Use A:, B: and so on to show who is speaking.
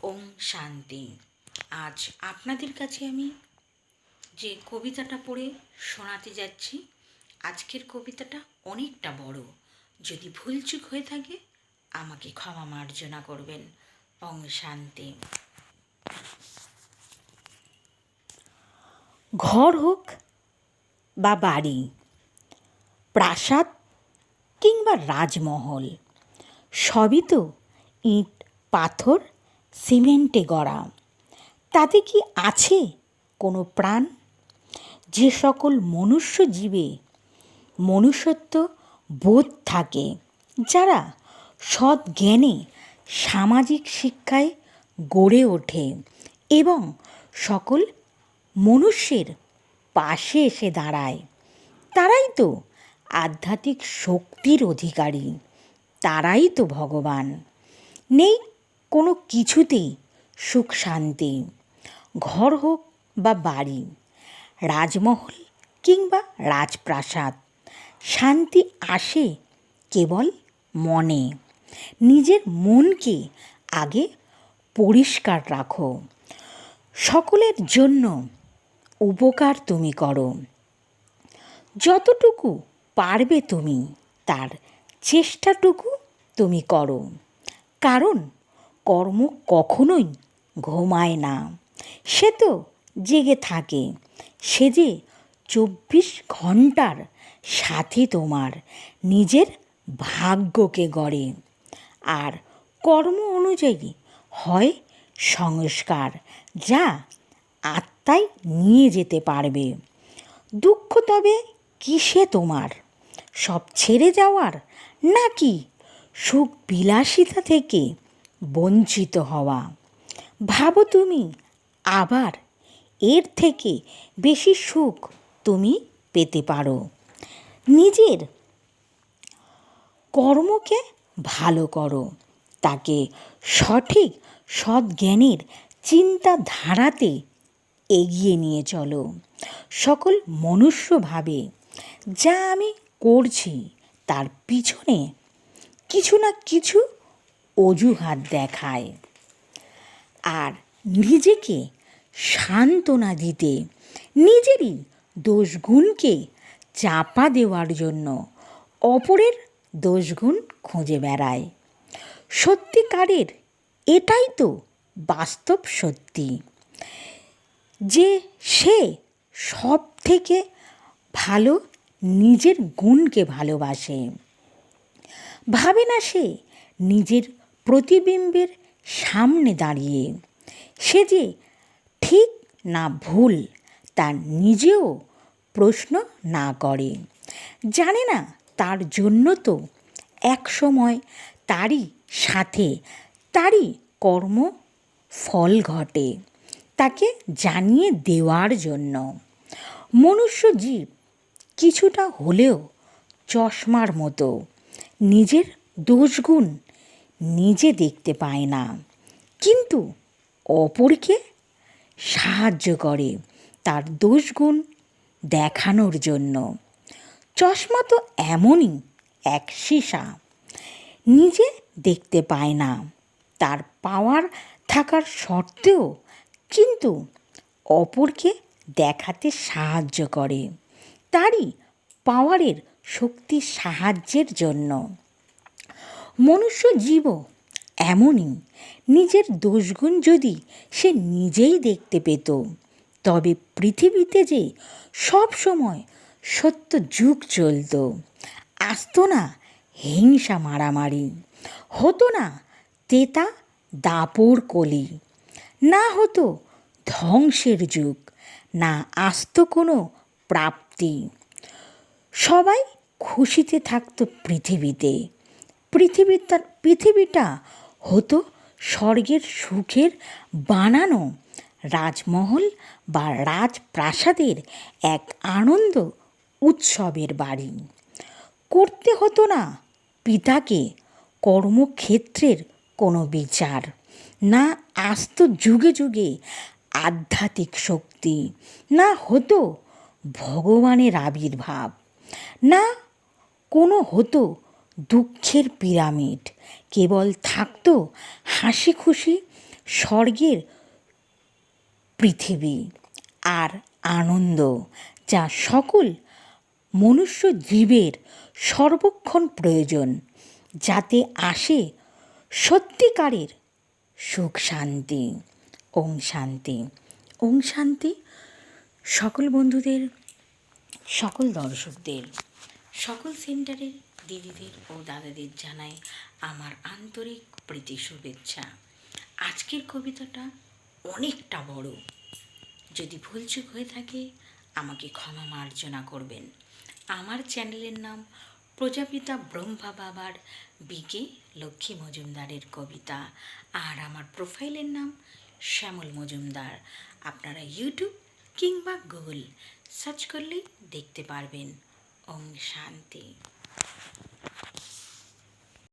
A: ওম শান্তি। আজ আপনাদের কাছে আমি যে কবিতাটা পড়ে শোনাতে যাচ্ছি, আজকের কবিতাটা অনেকটা বড়। যদি ভুলচুক হয়ে থাকে আমাকে ক্ষমা মার্জনা করবেন। ওম শান্তি। ঘর হোক বা বাড়ি, প্রাসাদ কিংবা রাজমহল, সবই তো ইট পাথর সিমেন্টে গড়া। তাতে কি আছে কোনো প্রাণ? যে সকল মনুষ্য জীবে মনুষ্যত্ব বোধ থাকে, যারা সৎ জ্ঞানে সামাজিক শিক্ষায় গড়ে ওঠে এবং সকল মনুষ্যের পাশে এসে দাঁড়ায়, তারাই তো আধ্যাত্মিক শক্তির অধিকারী, তারাই তো ভগবান। নেই কোনো কিছুতেই সুখ শান্তি, ঘর হোক বা বাড়ি, রাজমহল কিংবা রাজপ্রাসাদ, শান্তি আসে কেবল মনে। নিজের মনকে আগে পরিষ্কার রাখো, সকলের জন্য উপকার তুমি করো, যতটুকু পারবে তুমি তার চেষ্টাটুকু তুমি করো। কারণ কর্ম কখনোই ঘুমায় না, সে তো জেগে থাকে। সে যে 24 ঘন্টার সাথে তোমার নিজের ভাগ্যকে গড়ে। আর কর্ম অনুযায়ী হয় সংস্কার, যা আত্মায় নিয়ে যেতে পারবে। দুঃখ তবে কিসে তোমার? সব ছেড়ে যাওয়ার, নাকি সুখ বিলাসিতা থেকে বঞ্চিত হওয়া? ভাবো তুমি, আবার এর থেকে বেশি সুখ তুমি পেতে পারো। নিজের কর্মকে ভালো করো, তাকে সঠিক সৎজ্ঞানের চিন্তাধারাতে এগিয়ে নিয়ে চলো। সকল মনুষ্য ভাবে, যা আমি করছি তার পিছনে কিছু না কিছু অজুহাত দেখায়। আর নিজেকে সান্ত্বনা দিতে, নিজেরই দোষগুণকে চাপা দেওয়ার জন্য অপরের দোষগুণ খুঁজে বেড়ায়। সত্যিকারের এটাই তো বাস্তব সত্যি, যে সে সব থেকে ভালো নিজের গুণকে ভালোবাসে। ভাবে না সে নিজের প্রতিবিম্বের সামনে দাঁড়িয়ে সে যে ঠিক না ভুল তা নিজেও প্রশ্ন না করে। জানে না তার জন্য তো একসময় তারই সাথে তারই কর্ম ফল ঘটে, তাকে জানিয়ে দেওয়ার জন্য। মনুষ্য জীব কিছুটা হলেও চশমার মতো, নিজের দোষগুণ নিজে দেখতে পায় না, কিন্তু অপরকে সাহায্য করে তার দোষগুণ দেখানোর জন্য। চশমা তো এমনই এক সীসা, নিজে দেখতে পায় না, তার পাওয়ার থাকার সত্ত্বেও কিন্তু অপরকে দেখাতে সাহায্য করে তারই পাওয়ারের শক্তির সাহায্যের জন্য। মনুষ্য জীবও এমনই, নিজের দোষগুণ যদি সে নিজেই দেখতে পেত, তবে পৃথিবীতে যে সব সময় সত্য যুগ চলত, আসতো না হিংসা মারামারি, হতো না তেতা দাপর কলি, না হতো ধ্বংসের যুগ, না আসতো কোনো প্রাপ্তি। সবাই খুশিতে থাকতো পৃথিবীতে, পৃথিবীটা হতো স্বর্গের সুখের বানানো রাজমহল বা রাজপ্রাসাদের এক আনন্দ উৎসবের বাড়ি। করতে হতো না পিতাকে কর্মক্ষেত্রের কোনো বিচার, না আসতো যুগে যুগে আধ্যাত্মিক শক্তি, না হতো ভগবানের আবির্ভাব, না কোনো হতো দুঃখের পিরামিড। কেবল থাকতো হাসি খুশি স্বর্গের পৃথিবী আর আনন্দ, যা সকল মনুষ্য জীবের সর্বক্ষণ প্রয়োজন, যাতে আসে সত্যিকারের সুখ শান্তি। ওম শান্তি, ওম শান্তি। সকল বন্ধুদের, সকল দর্শকদের, সকল সেন্টারের দিদিদের ও দাদাদের জানাই আমার আন্তরিক প্রীতি শুভেচ্ছা। আজকের কবিতাটা অনেকটা বড়, যদি ভুলচুক হয়ে থাকে আমাকে ক্ষমা মার্জনা করবেন। আমার চ্যানেলের নাম প্রজাপিতা ব্রহ্মা বাবার বিকে লক্ষ্মী মজুমদারের কবিতা, আর আমার প্রোফাইলের নাম শ্যামল মজুমদার। আপনারা ইউটিউব কিংবা গুগল সার্চ করলেই দেখতে পারবেন। ওম শান্তি।